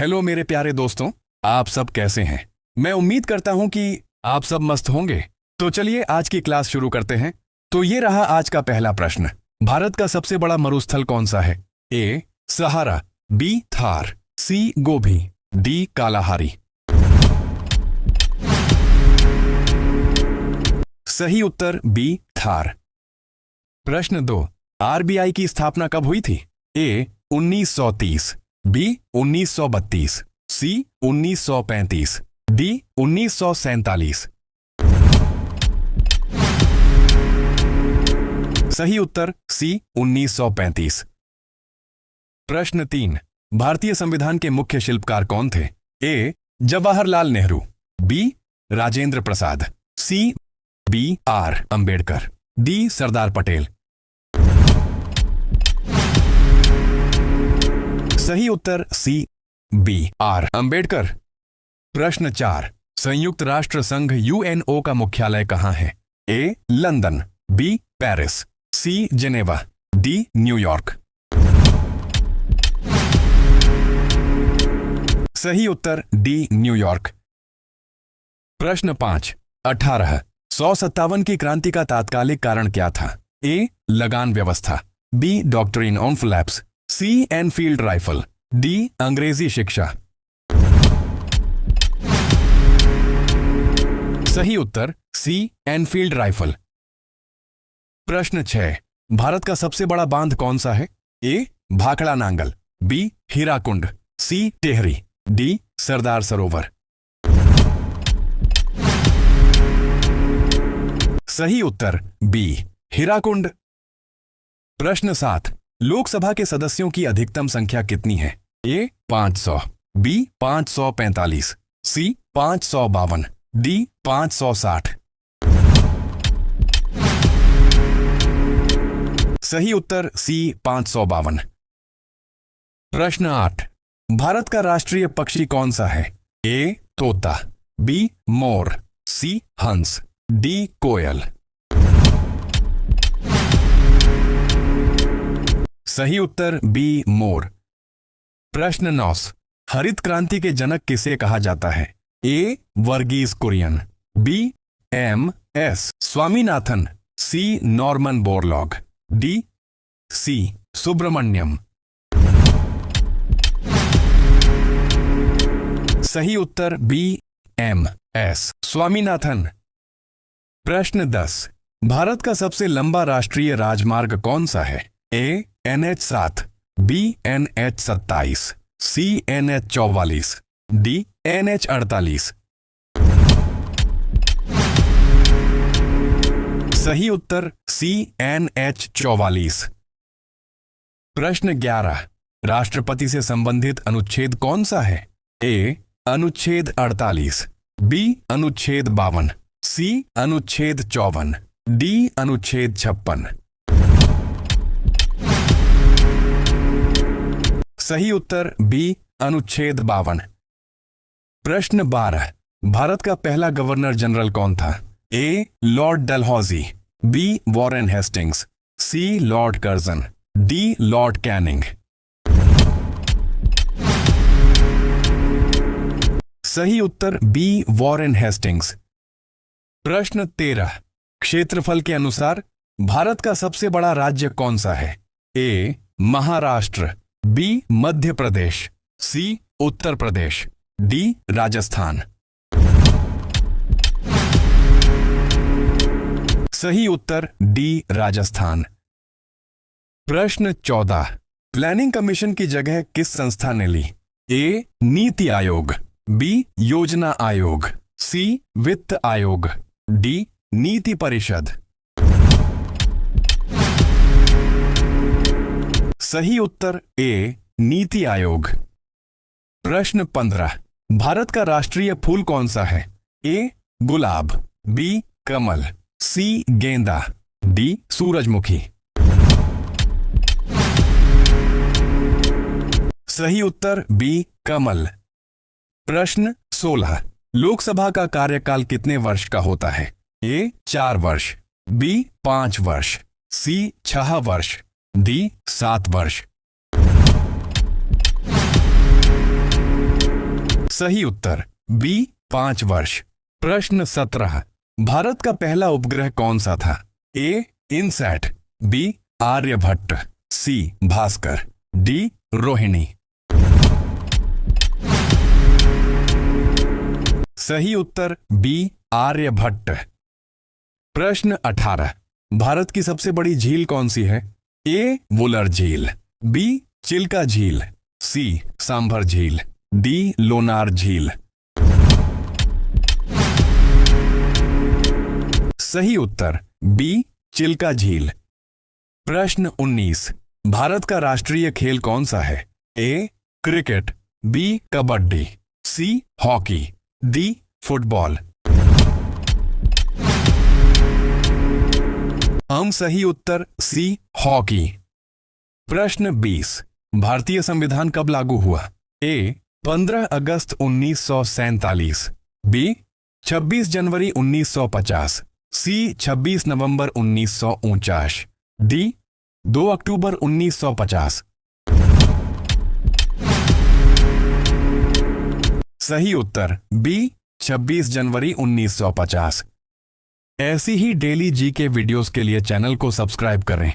Hello मेरे प्यारे दोस्तों, आप सब कैसे हैं? मैं उम्मीद करता हूं कि आप सब मस्त होंगे। तो चलिए आज की क्लास शुरू करते हैं। तो ये रहा आज का पहला प्रश्न। भारत का सबसे बड़ा मरुस्थल कौन सा है? ए सहारा, बी थार, सी गोभी, डी कालाहारी। सही उत्तर बी थार। प्रश्न 2। आरबीआई की स्थापना कब हुई थी? ए 1930, बी 1932, सी 1935, डी 1947। सही उत्तर सी 1935। प्रश्न 3। भारतीय संविधान के मुख्य शिल्पकार कौन थे? A Jawaharlal Nehru, B Rajendra Prasad, C B R Ambedkar, D Sardar Patel. सही उत्तर सी बी आर अंबेडकर। प्रश्न 4। संयुक्त राष्ट्र संघ यूएनओ का मुख्यालय कहां है? A London, B Paris, C Geneva, D New York. सही उत्तर डी न्यूयॉर्क। प्रश्न 5। 1857 की क्रांति का तात्कालिक कारण क्या था? ए लगान व्यवस्था, B doctrine of lapse, C Enfield rifle, D अंग्रेजी शिक्षा। सही उत्तर सी एनफील्ड राइफल। प्रश्न 6। भारत का सबसे बड़ा बांध कौन सा है? ए भाखड़ा नांगल, बी हीराकुंड, सी टेहरी, डी सरदार सरोवर। सही उत्तर बी हीराकुंड। प्रश्न 7। लोकसभा के सदस्यों की अधिकतम संख्या कितनी है? ए 500, बी 545, सी 552, डी 560। सही उत्तर सी 552। प्रश्न 8। भारत का राष्ट्रीय पक्षी कौन सा है? ए तोता, बी मोर, सी हंस, डी कोयल। सही उत्तर बी मोर। प्रश्न 9। हरित क्रांति के जनक किसे कहा जाता है? A Verghese Kurien, B M S Swaminathan, C Norman Borlaug, D C Subramaniam. सही उत्तर बी एम एस स्वामीनाथन। प्रश्न 10। भारत का सबसे लंबा राष्ट्रीय राजमार्ग कौन सा है? ए NH7, बी NH27, सी NH44, डी NH48। सही उत्तर सी NH44। प्रश्न 11। राष्ट्रपति से संबंधित अनुच्छेद कौन सा है? ए अनुच्छेद 48, बी अनुच्छेद 52, सी अनुच्छेद 54, डी अनुच्छेद 56। सही उत्तर बी अनुच्छेद 52। प्रश्न 12। भारत का पहला गवर्नर जनरल कौन था? A Lord Dalhousie, B Warren Hastings, C Lord Curzon, D Lord Canning. सही उत्तर बी वॉरेन हेस्टिंग्स। प्रश्न 13। क्षेत्रफल के अनुसार भारत का सबसे बड़ा राज्य कौन सा है? ए महाराष्ट्र, बी मध्य प्रदेश, सी उत्तर प्रदेश, डी राजस्थान। सही उत्तर डी राजस्थान। प्रश्न 14। प्लानिंग कमीशन की जगह किस संस्था ने ली? ए नीति आयोग, बी योजना आयोग, सी वित्त आयोग, डी नीति परिषद। सही उत्तर ए नीति आयोग। प्रश्न 15। भारत का राष्ट्रीय फूल कौन सा है? ए गुलाब, बी कमल, सी गेंदा, डी सूरजमुखी। सही उत्तर बी कमल। प्रश्न 16। लोकसभा का कार्यकाल कितने वर्ष का होता है? ए 4 वर्ष, बी 5 वर्ष, सी 6 वर्ष, डी 7 वर्ष। सही उत्तर बी 5 वर्ष। प्रश्न 17। भारत का पहला उपग्रह कौन सा था? ए इनसैट, बी आर्यभट्ट, सी भास्कर, डी रोहिणी। सही उत्तर बी आर्यभट्ट। प्रश्न 18। भारत की सबसे बड़ी झील कौन सी है? ए वुलर झील, बी चिल्का झील, सी सांभर झील, डी लोनार झील। सही उत्तर बी चिल्का झील। प्रश्न 19। भारत का राष्ट्रीय खेल कौन सा है? A cricket, B kabaddi, C hockey, D football. सही उत्तर सी हॉकी। प्रश्न 20। भारतीय संविधान कब लागू हुआ? ए 15 अगस्त 1947, बी 26 जनवरी 1950, सी 26 नवंबर 1949, डी 2 अक्टूबर 1950। सही उत्तर बी 26 जनवरी 1950। ऐसी ही डेली जीके वीडियोस के लिए चैनल को सब्सक्राइब करें।